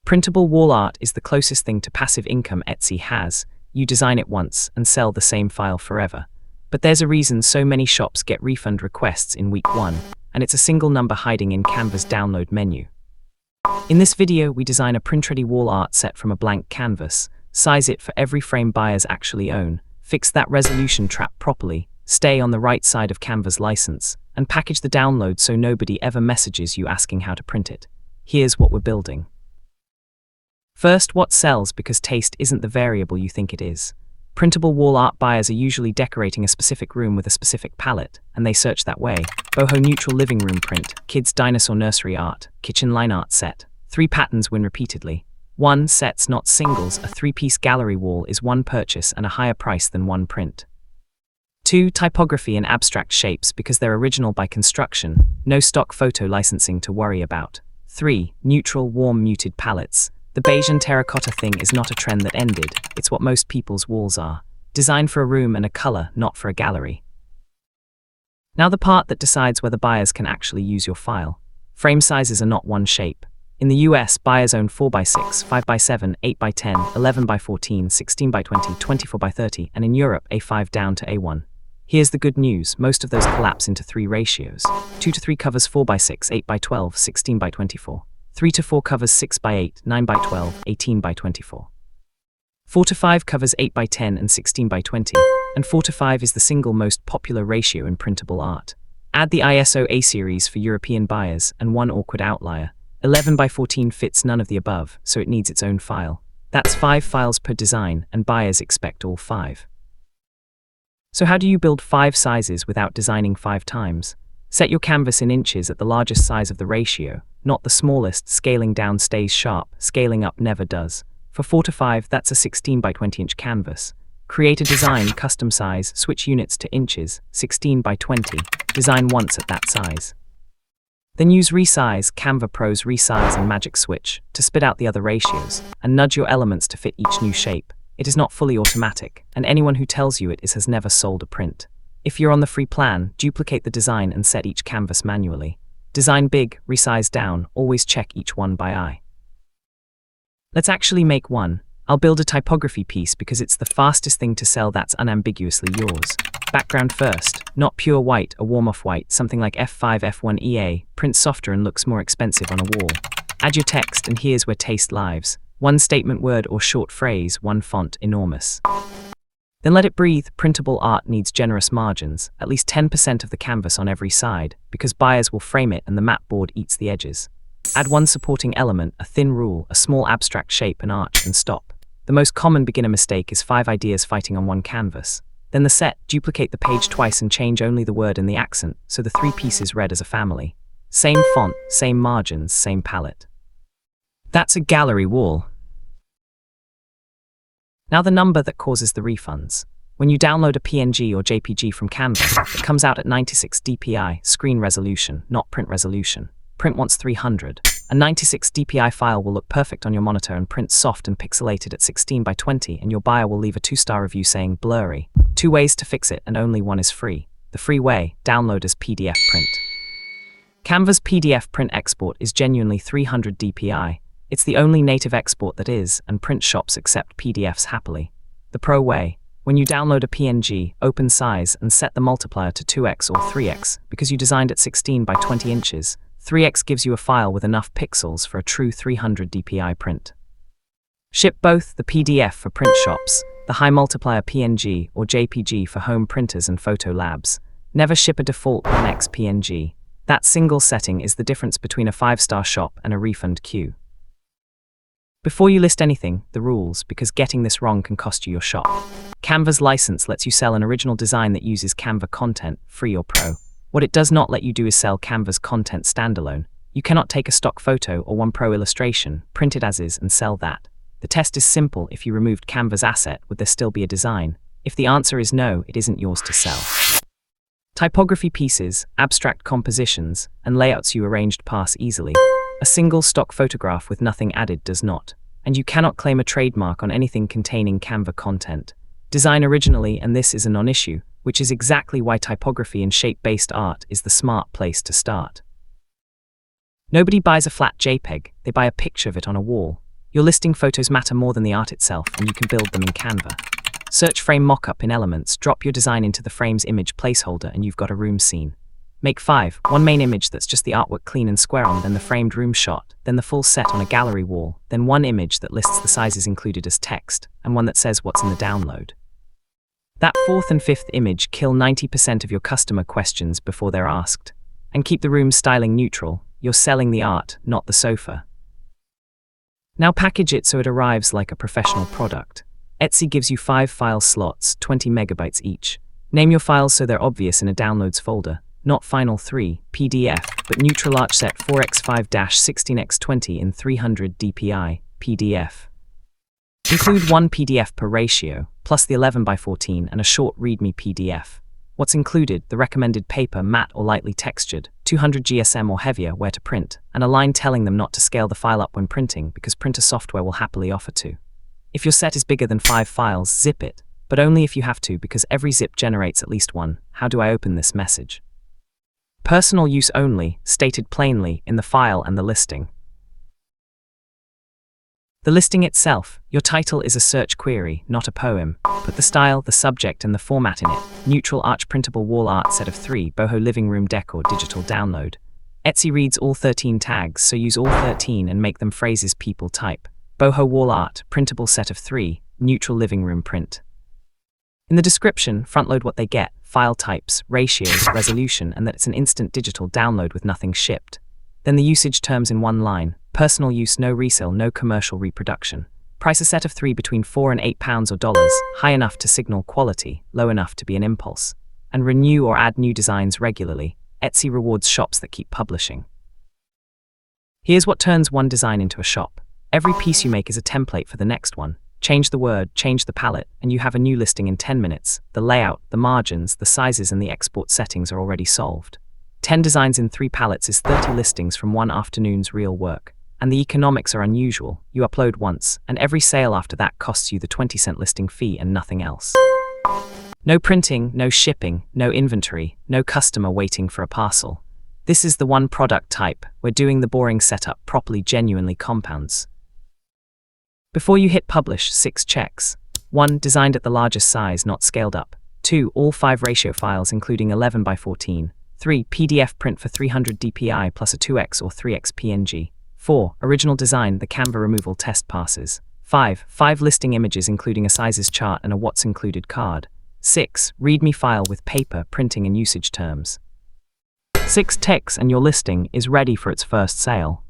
Printable wall art is the closest thing to passive income Etsy has. You design it once and sell the same file forever. But there's a reason so many shops get refund requests in week 1, and it's a single number hiding in Canva's download menu. In this video, we design a print-ready wall art set from a blank canvas, size it for every frame buyers actually own, fix that resolution trap properly, stay on the right side of Canva's license, and package the download so nobody ever messages you asking how to print it. Here's what we're building. First, what sells, because taste isn't the variable you think it is. Printable wall art buyers are usually decorating a specific room with a specific palette, and they search that way. Boho neutral living room print, kids dinosaur nursery art, kitchen line art set. 3 patterns win repeatedly. 1 sets, not singles. A 3-piece gallery wall is 1 purchase and a higher price than 1 print. 2 typography and abstract shapes, because they're original by construction, no stock photo licensing to worry about. 3 neutral warm muted palettes. The beige and terracotta thing is not a trend that ended, it's what most people's walls are. Designed for a room and a color, not for a gallery. Now the part that decides whether buyers can actually use your file. Frame sizes are not one shape. In the US, buyers own 4x6, 5x7, 8x10, 11x14, 16x20, 24x30, and in Europe, A5 down to A1. Here's the good news, most of those collapse into 3 ratios. 2:3 covers 4x6, 8x12, 16x24. 3-4 covers 6x8, 9x12, 18x24. 4-5 covers 8x10 and 16x20, and 4-5 is the single most popular ratio in printable art. Add the ISO A series for European buyers and one awkward outlier. 11x14 fits none of the above, so it needs its own file. That's 5 files per design, and buyers expect all 5. So how do you build 5 sizes without designing 5 times? Set your canvas in inches at the largest size of the ratio, not the smallest. Scaling down stays sharp, scaling up never does. For 4-5, that's a 16x20 inch canvas. Create a design, custom size, switch units to inches, 16x20, design once at that size. Then use Resize, Canva Pro's Resize and Magic Switch to spit out the other ratios, and nudge your elements to fit each new shape. It is not fully automatic, and anyone who tells you it is has never sold a print. If you're on the free plan, duplicate the design and set each canvas manually. Design big, resize down, always check each one by eye. Let's actually make one. I'll build a typography piece because it's the fastest thing to sell that's unambiguously yours. Background first, not pure white, a warm off-white, something like F5, F1 EA, prints softer and looks more expensive on a wall. Add your text, and here's where taste lives. 1 statement word or short phrase, 1 font, enormous. Then let it breathe. Printable art needs generous margins, at least 10% of the canvas on every side, because buyers will frame it and the mat board eats the edges. Add 1 supporting element, a thin rule, a small abstract shape, an arch, and stop. The most common beginner mistake is 5 ideas fighting on one canvas. Then the set, duplicate the page twice and change only the word and the accent, so the 3 pieces read as a family. Same font, same margins, same palette. That's a gallery wall. Now the number that causes the refunds. When you download a PNG or JPG from Canva, it comes out at 96 DPI, screen resolution, not print resolution. Print wants 300. A 96 DPI file will look perfect on your monitor and print soft and pixelated at 16x20, and your buyer will leave a 2-star review saying blurry. 2 ways to fix it, and only one is free. The free way, download as PDF print. Canva's PDF print export is genuinely 300 DPI. It's the only native export that is, and print shops accept PDFs happily. The pro way, when you download a PNG, open size and set the multiplier to 2x or 3x, because you designed at 16x20 inches, 3x gives you a file with enough pixels for a true 300 DPI print. Ship both the PDF for print shops, the high multiplier PNG or JPG for home printers and photo labs. Never ship a default 1x PNG. That single setting is the difference between a 5-star shop and a refund queue. Before you list anything, the rules, because getting this wrong can cost you your shop. Canva's license lets you sell an original design that uses Canva content, free or pro. What it does not let you do is sell Canva's content standalone. You cannot take a stock photo or one pro illustration, print it as is, and sell that. The test is simple. If you removed Canva's asset, would there still be a design? If the answer is no, it isn't yours to sell. Typography pieces, abstract compositions, and layouts you arranged pass easily. A single stock photograph with nothing added does not, and you cannot claim a trademark on anything containing Canva content. Design originally, and this is a non-issue, which is exactly why typography and shape-based art is the smart place to start. Nobody buys a flat JPEG, they buy a picture of it on a wall. Your listing photos matter more than the art itself, and you can build them in Canva. Search frame mockup in Elements, drop your design into the frame's image placeholder, and you've got a room scene. Make 5, one main image that's just the artwork clean and square on, then the framed room shot, then the full set on a gallery wall, then one image that lists the sizes included as text, and one that says what's in the download. That 4th and 5th image kill 90% of your customer questions before they're asked. And keep the room styling neutral. You're selling the art, not the sofa. Now package it so it arrives like a professional product. Etsy gives you 5 file slots, 20 megabytes each. Name your files so they're obvious in a downloads folder. Not Final 3, PDF, but neutral arch set 4x5-16x20 in 300 DPI, PDF. Include 1 PDF per ratio, plus the 11x14 and a short README PDF. What's included: the recommended paper, matte or lightly textured, 200 GSM or heavier, where to print, and a line telling them not to scale the file up when printing because printer software will happily offer to. If your set is bigger than 5 files, zip it, but only if you have to, because every zip generates at least one "How do I open this?" message. Personal use only, stated plainly in the file and the listing. The listing itself: your title is a search query, not a poem. Put the style, the subject, and the format in it. Neutral arch printable wall art set of 3, boho living room decor digital download. Etsy reads all 13 tags, so use all 13 and make them phrases people type. Boho wall art, printable set of 3, neutral living room print. In the description, front load what they get, file types, ratios, resolution, and that it's an instant digital download with nothing shipped. Then the usage terms in one line: personal use, no resale, no commercial reproduction. Price a set of 3 between £4 and £8 or dollars, high enough to signal quality, low enough to be an impulse. And renew or add new designs regularly. Etsy rewards shops that keep publishing. Here's what turns one design into a shop. Every piece you make is a template for the next one. Change the word, change the palette, and you have a new listing in 10 minutes. The layout, the margins, the sizes, and the export settings are already solved. 10 designs in 3 palettes is 30 listings from one afternoon's real work. And the economics are unusual. You upload once, and every sale after that costs you the 20-cent listing fee and nothing else. No printing, no shipping, no inventory, no customer waiting for a parcel. This is the one product type where doing the boring setup properly genuinely compounds. Before you hit publish, 6 checks. 1. Designed at the largest size, not scaled up. 2. All 5 ratio files including 11x14. 3. PDF print for 300 DPI plus a 2x or 3x PNG. 4. Original design, the Canva removal test passes. 5. 5 listing images including a sizes chart and a what's included card. 6. README file with paper, printing and usage terms. 6 ticks and your listing is ready for its first sale.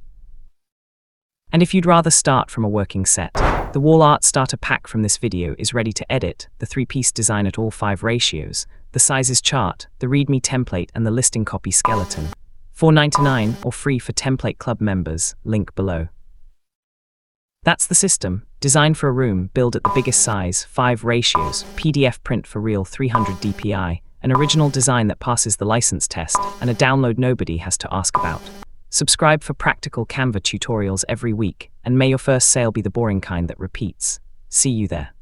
And if you'd rather start from a working set, the wall art starter pack from this video is ready to edit, the 3-piece design at all 5 ratios, the sizes chart, the README template and the listing copy skeleton. $4.99 or free for Template Club members, link below. That's the system. Designed for a room, build at the biggest size, 5 ratios, PDF print for real 300 DPI, an original design that passes the license test, and a download nobody has to ask about. Subscribe for practical Canva tutorials every week, and may your first sale be the boring kind that repeats. See you there.